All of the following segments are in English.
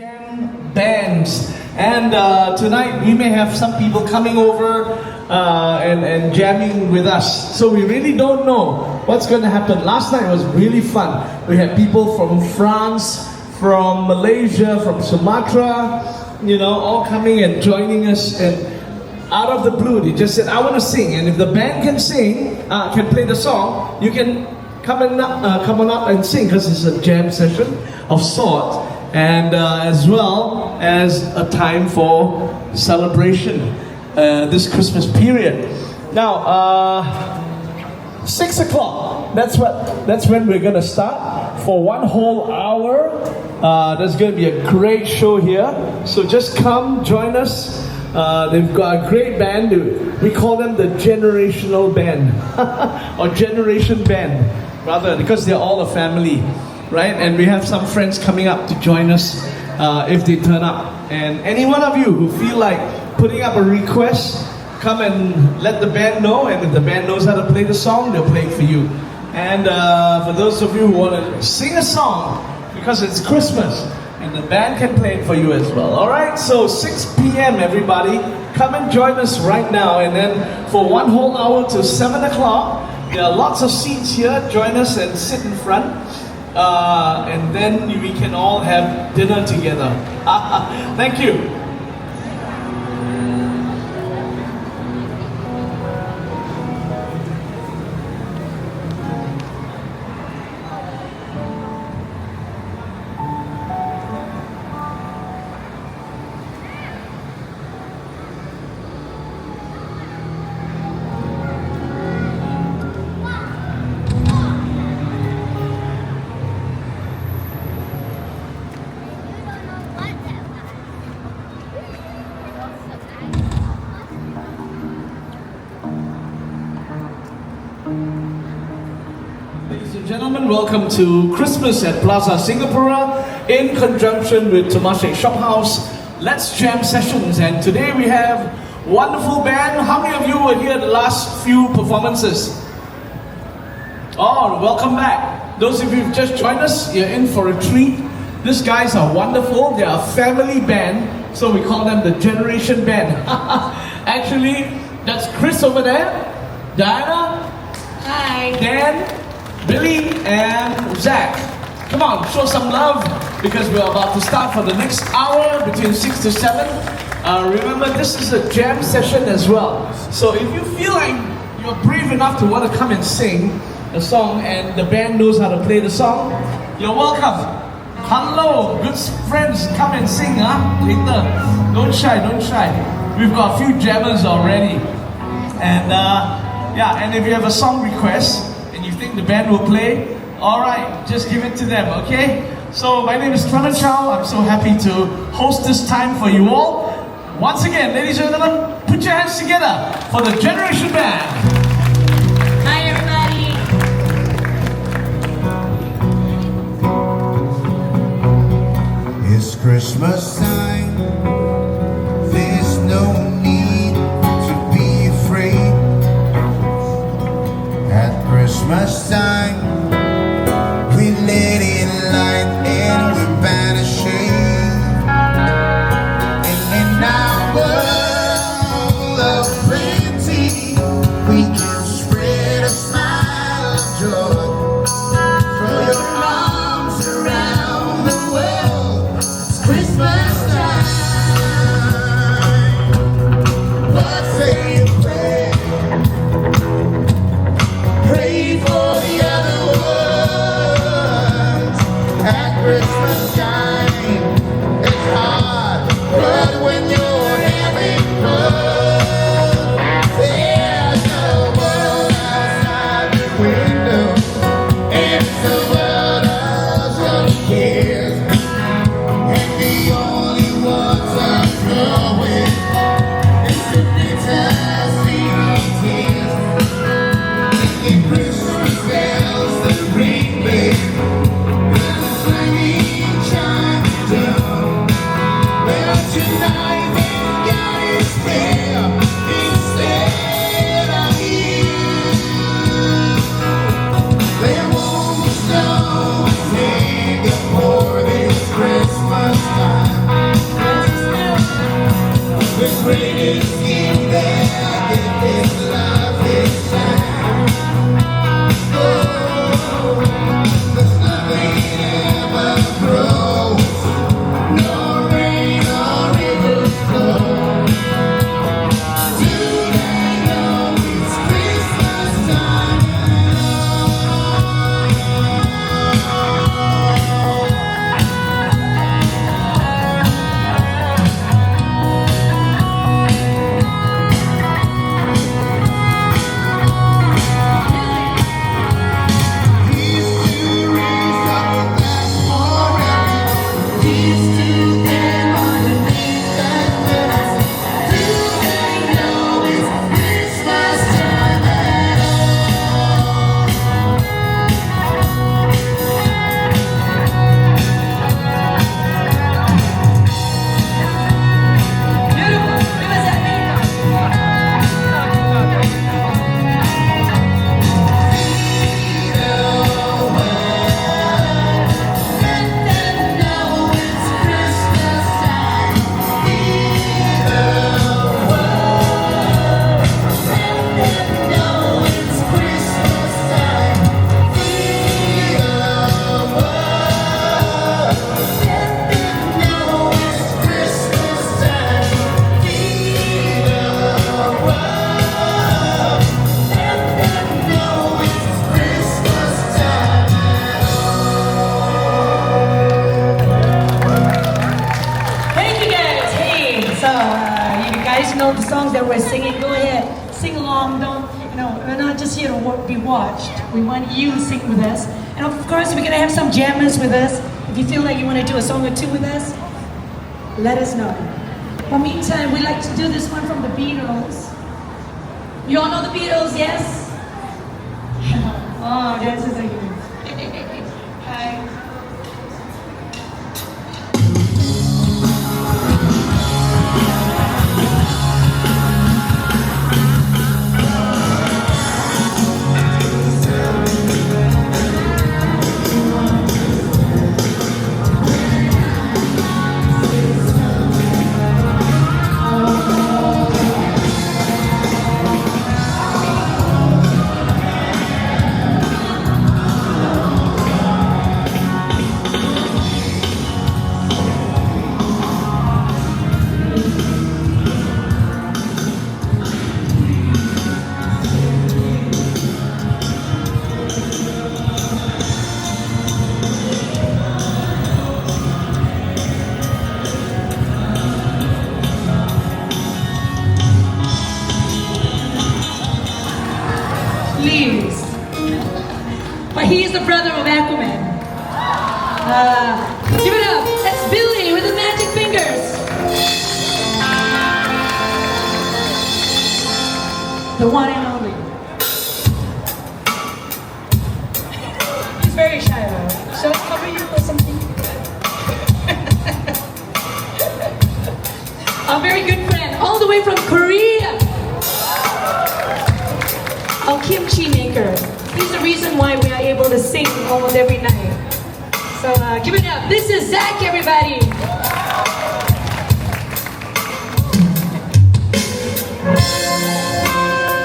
jam bands. And tonight we may have some people coming over and jamming with us. So we really don't know what's going to happen. Last night was really fun. We had people from France, from Malaysia, from Sumatra, all coming and joining us. And out of the blue, they just said, I want to sing. And if the band can sing, can play the song, you can come on up and sing, because it's a jam session of sort. And as well as a time for celebration this Christmas period. Now, 6 o'clock, that's when we're going to start for 1 whole hour. There's going to be a great show here. So just come, join us. They've got a great band. We call them the generational band or generation band, rather, because they're all a family. Right? And we have some friends coming up to join us if they turn up. And any one of you who feel like putting up a request, come and let the band know. And if the band knows how to play the song, they'll play it for you. And for those of you who want to sing a song, because it's Christmas, and the band can play it for you as well. Alright, so 6 p.m. everybody, come and join us right now. And then for 1 whole hour till 7 o'clock, there are lots of seats here. Join us and sit in front. And then we can all have dinner together. Thank you. Gentlemen, welcome to Christmas at Plaza Singapura in conjunction with Temasek Shophouse. Let's Jam Sessions, and today we have wonderful band. How many of you were here the last few performances? Oh, welcome back. Those of you who've just joined us, you're in for a treat. These guys are wonderful. They are a family band, so we call them the Generation Band. Actually, that's Chris over there, Diana, hi, Dan, Billy and Zach. Come on, show some love, because we're about to start for the next hour between 6 to 7. Remember, this is a jam session as well. So if you feel like you're brave enough to want to come and sing a song and the band knows how to play the song, you're welcome. Hello, good friends, come and sing, later. Don't shy, don't shy. We've got a few jammers already. And and if you have a song request, the band will play, alright, just give it to them, okay? So my name is Clement Chow. I'm so happy to host this time for you all. Once again, ladies and gentlemen, put your hands together for the Generation Band. Hi everybody. It's Christmas time. There's no need to be afraid. At Christmas time, we let in light and we banish shame. And in our world of plenty, we can spread a smile of joy. Throw your arms around the world. It's Christmas time. What say you pray? Pray for the other ones. At Christmas time, it's hard, but when you're having fun, there's a world outside the window, and it's a world of sunny cares, and the only know the songs that we're singing, go ahead, sing along. Don't, we're not just here to be watched. We want you to sing with us. And of course, we're gonna have some jammers with us. If you feel like you want to do a song or two with us, let us know. But meantime, we like to do this one from the Beatles. You all know the Beatles, yes? Oh, this is a good. Hi. Please. But he is the brother of Aquaman. Give it up. That's Billy with the magic fingers. The one and only. He's very shy though. Shall I cover you or something? A very good friend, all the way from Korea. Our kimchi maker. He's the reason why we are able to sing almost every night. So give it up. This is Zach, everybody.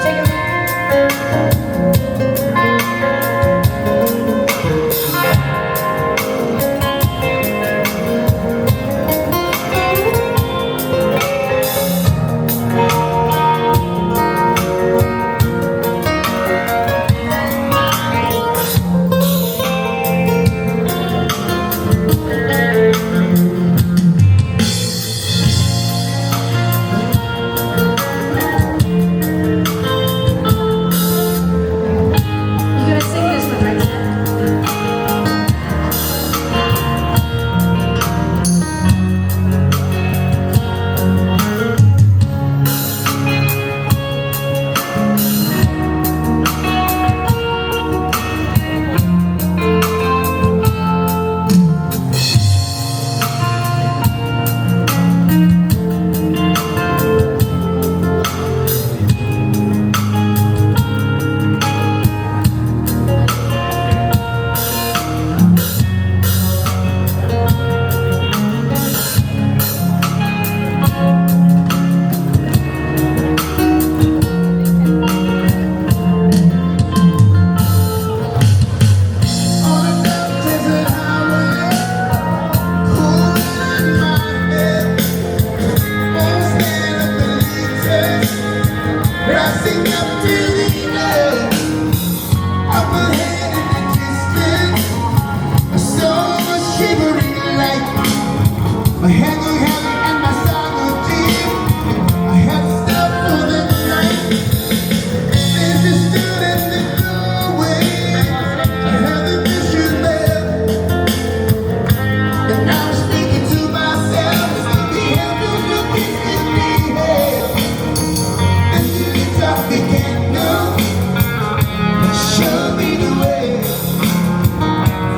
Take it away.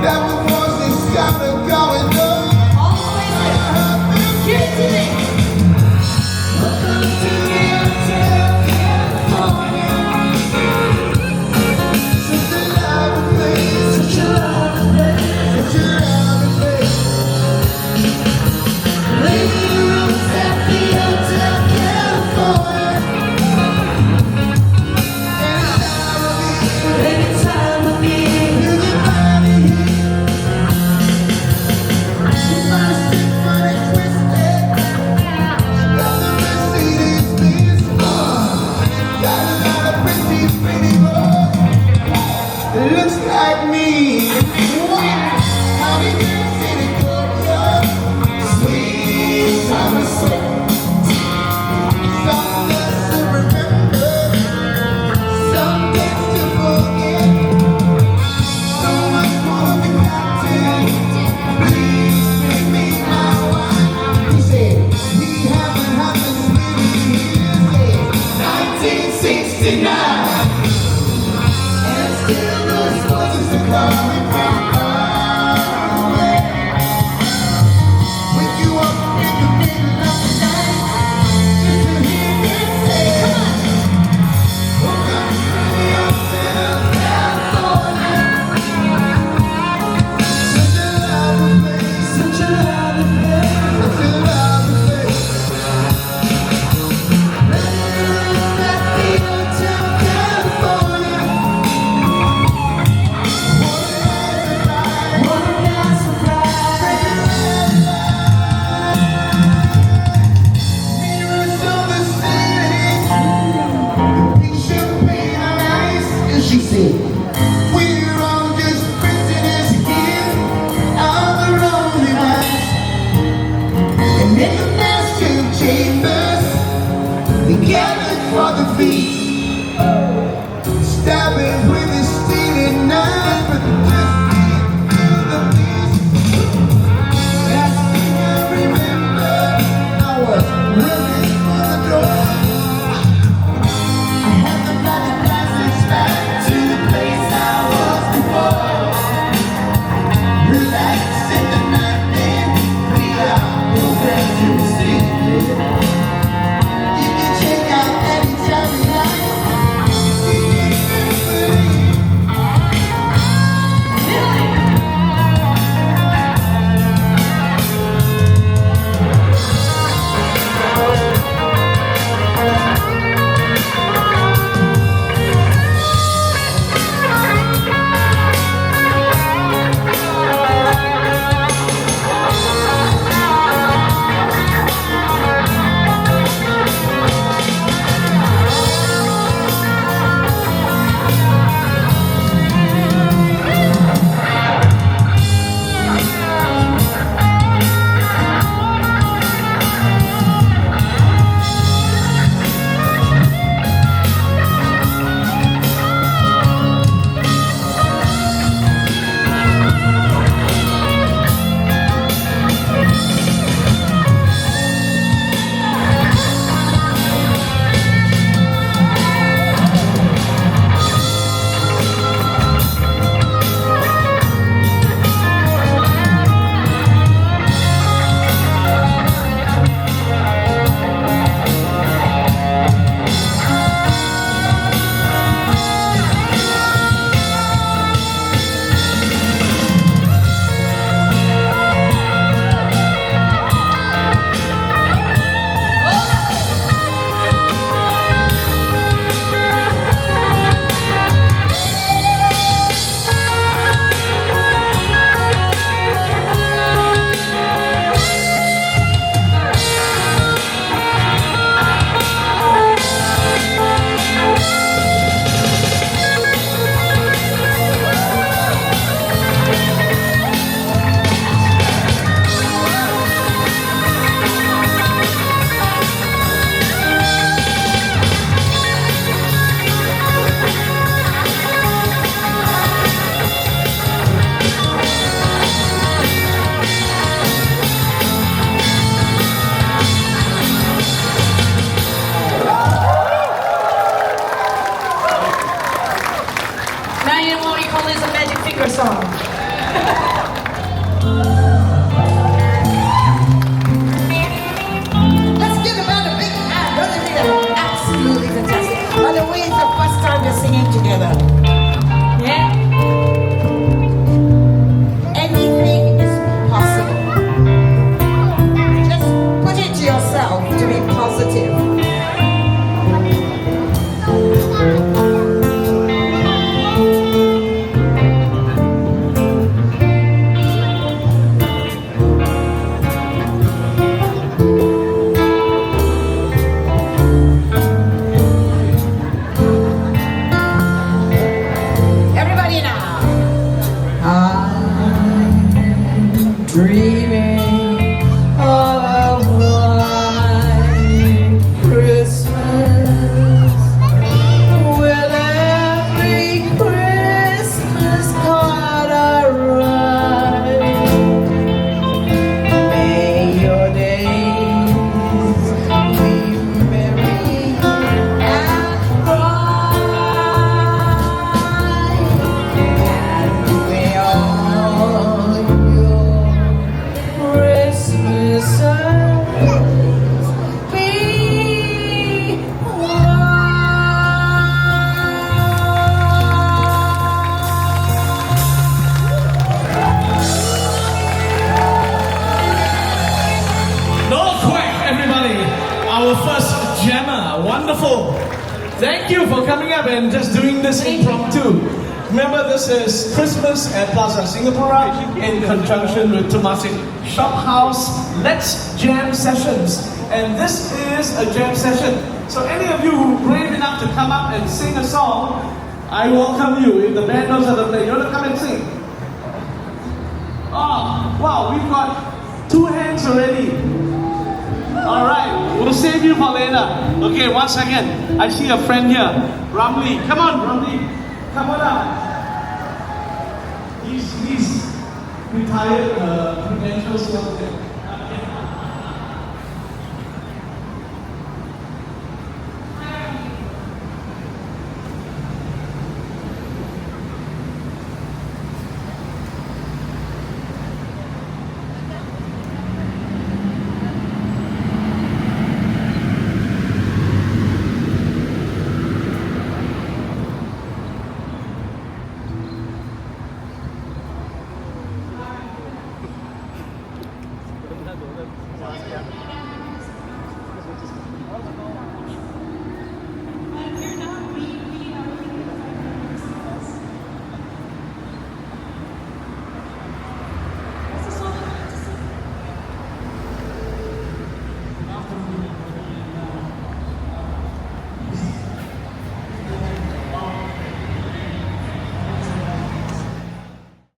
That was voices started going on. She said, we're all just prisoners here on the lonely ones. And in the master chambers, we gathered for the feast. Stabbing with a stealing knife, but just can't feel the peace. Last thing I remember, I was running for the door. I had the bloody glasses back to the place I was before. Relax in the night, then we are programmed to receive. You can check out anytime you like. See it and believe. Malena, wonderful. Thank you for coming up and just doing this impromptu. Remember, this is Christmas at Plaza Singapura in conjunction with Temasek Shophouse Let's Jam Sessions. And this is a jam session. So any of you who are brave enough to come up and sing a song, I welcome you. If the band knows how to play, you want to come and sing? Oh, wow, we've got 2 hands already. All right, we'll save you for later. Okay, 1 second. I see a friend here, Ramli. Come on, Ramli. Come on up. He's retired prudential salesman.